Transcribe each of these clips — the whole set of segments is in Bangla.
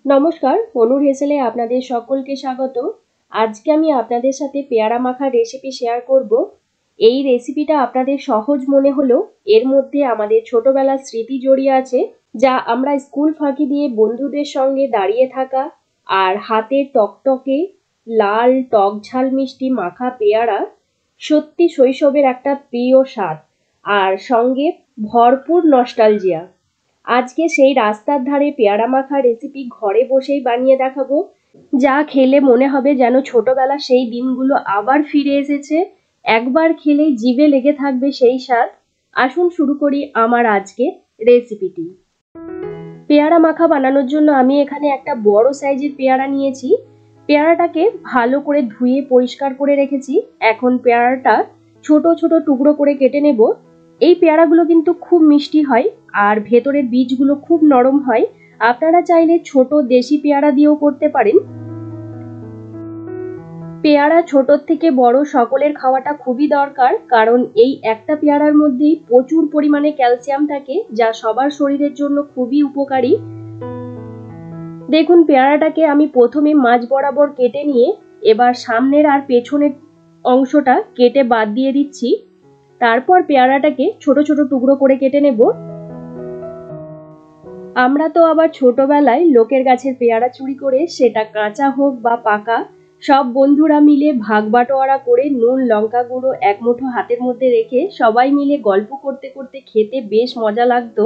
নমস্কার, অনুর হেসেলে আপনাদের সকলকে স্বাগত। আজকে আমি আপনাদের সাথে পেয়ারা মাখার রেসিপি শেয়ার করব। এই রেসিপিটা আপনাদের সহজ মনে হলেও এর মধ্যে আমাদের ছোটবেলার স্মৃতি জড়িয়ে আছে, যা আমরা স্কুল ফাঁকি দিয়ে বন্ধুদের সঙ্গে দাঁড়িয়ে থাকা আর হাতে টকটকে লাল টক ঝাল মিষ্টি মাখা পেয়ারা সত্যি শৈশবের একটা প্রিয় স্বাদ, আর সঙ্গে ভরপুর নস্টালজিয়া। আজকে সেই রাস্তার ধারে পেয়ারা মাখা রেসিপি ঘরে বসেই বানিয়ে দেখাবো, যা খেলে মনে হবে যেন ছোটবেলা সেই দিনগুলো আবার ফিরে এসেছে। একবার খেলেই জিভে লেগে থাকবে সেই স্বাদ। আসুন শুরু করি আমার আজকের রেসিপিটি। পেয়ারা মাখা বানানোর জন্য আমি এখানে একটা বড় সাইজের পেয়ারা নিয়েছি। পেয়ারাটাকে ভালো করে ধুয়ে পরিষ্কার করে রেখেছি। এখন পেয়ারাটা ছোট ছোট টুকরো করে কেটে নেব। এই পেয়ারাগুলো কিন্তু খুব মিষ্টি হয় আর ভেতরের বীজগুলো খুব নরম হয়। আপনারা চাইলে ছোট দেশি পেয়ারা দিয়েও করতে পারেন। পেয়ারা ছোট থেকে বড় সকলের খাওয়াটা খুবই দরকার, কারণ এই একটা পেয়ারার মধ্যেই প্রচুর পরিমাণে ক্যালসিয়াম থাকে, যা সবার শরীরের জন্য খুবই উপকারী। দেখুন, পেয়ারাটাকে আমি প্রথমে মাঝ বরাবর কেটে নিয়ে এবার সামনের আর পেছনের অংশটা কেটে বাদ দিয়ে দিচ্ছি। তারপর পেয়ারাটাকে ছোট ছোট টুকরো করে কেটে নেব। আমরা তো আবার ছোটবেলায় লোকের গাছের পেয়ারা চুরি করে, সেটা কাঁচা হোক বা পাকা, সব বন্ধুরা মিলে ভাগ বাটোয়ারা করে নুন লঙ্কা গুঁড়ো এক মুঠো হাতের মধ্যে রেখে সবাই মিলে গল্প করতে করতে খেতে বেশ মজা লাগতো।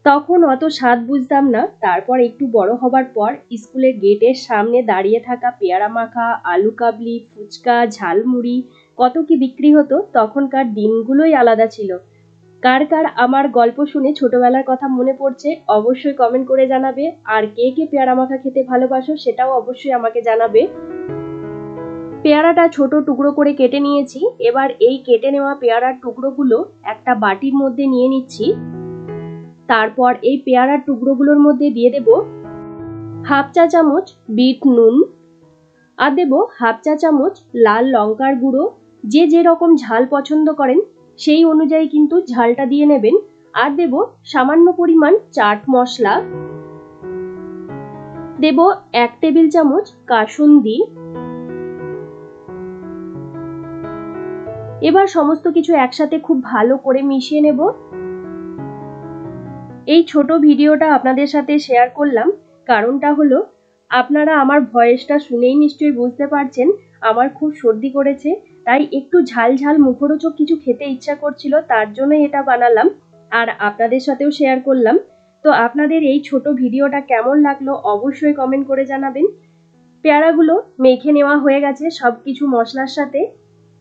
তখন অত স্বাদ বুঝতাম না। তারপর একটু বড় হবার পর স্কুলের গেটের সামনে দাঁড়িয়ে থাকা পেয়ারা মাখা, আলু কাবলি, ফুচকা, ঝালমুড়ি কত কি বিক্রি হতো। তখনকার দিনগুলোই আলাদা ছিল। কার কার আমার গল্প শুনে ছোটবেলার কথা মনে পড়ছে অবশ্যই কমেন্ট করে জানাবে। আর কে কে পেয়ারা মাখা খেতে ভালোবাসো সেটাও অবশ্যই আমাকে জানাবে। পেয়ারাটা ছোট টুকরো করে কেটে নিয়েছি। এবার এই কেটে নেওয়া পেয়ারার টুকরোগুলো একটা বাটির মধ্যে নিয়ে নিচ্ছি। তারপর এই পেয়ারার টুকরোগুলোর মধ্যে দিয়ে দেব হাফ চা চামচ বিট নুন, আর দেব হাফ চা চামচ লাল লঙ্কার গুঁড়ো। যে যেরকম ঝাল পছন্দ করেন সেই অনুযায়ী কিন্তু ঝালটা দিয়ে নেবেন। আর দেব সামান্য পরিমাণ চাট মশলা, দেব 1 টেবিল চামচ কাসুন্দি। এবার সমস্ত কিছু একসাথে খুব ভালো করে মিশিয়ে নেব। এই ছোট ভিডিওটা আপনাদের সাথে শেয়ার করলাম, কারণটা হলো আপনারা আমার ভয়েসটা শুনেই নিশ্চয়ই বুঝতে পারছেন আমার খুব সর্দি করেছে, তাই একটু ঝাল ঝাল মুখরোচক কিছু খেতে ইচ্ছা করছিল, তার জন্যই এটা বানালাম আর আপনাদের সাথেও শেয়ার করলাম। তো আপনাদের এই ছোট ভিডিওটা কেমন লাগলো অবশ্যই কমেন্ট করে জানাবেন। পেয়ারাগুলো মেখে নেওয়া হয়ে গেছে সব কিছু মশলার সাথে।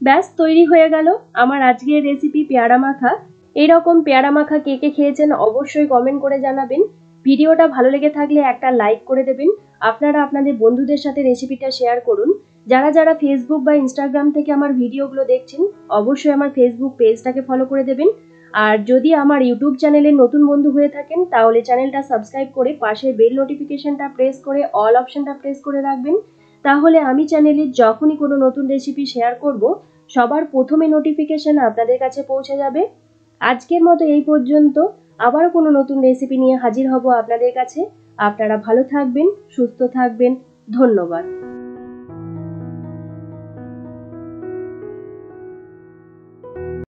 ব্যাস তৈরি হয়ে গেল আমার আজকের রেসিপি পেয়ারা মাখা। এইরকম পেয়ারা মাখা কে কে খেয়েছেন অবশ্যই কমেন্ট করে জানাবেন। ভিডিওটা ভালো লেগে থাকলে একটা লাইক করে দেবেন। আপনারা আপনাদের বন্ধুদের সাথে রেসিপিটা শেয়ার করুন। যারা যারা ফেসবুক বা ইনস্টাগ্রাম থেকে আমার ভিডিওগুলো দেখছেন অবশ্যই আমার ফেসবুক পেজটাকে ফলো করে দেবেন। আর যদি আমার ইউটিউব চ্যানেলের নতুন বন্ধু হয়ে থাকেন তাহলে চ্যানেলটা সাবস্ক্রাইব করে পাশের বেল নোটিফিকেশনটা প্রেস করে অল অপশনটা প্রেস করে রাখবেন। তাহলে আমি চ্যানেলে যখনই কোনো নতুন রেসিপি শেয়ার করব সবার প্রথমে নোটিফিকেশন আপনাদের কাছে পৌঁছে যাবে। আজকের মতো এই পর্যন্ত। আবারও কোনো নতুন রেসিপি নিয়ে হাজির হব আপনাদের কাছে। আপনারা ভালো থাকবেন, সুস্থ থাকবেন। ধন্যবাদ।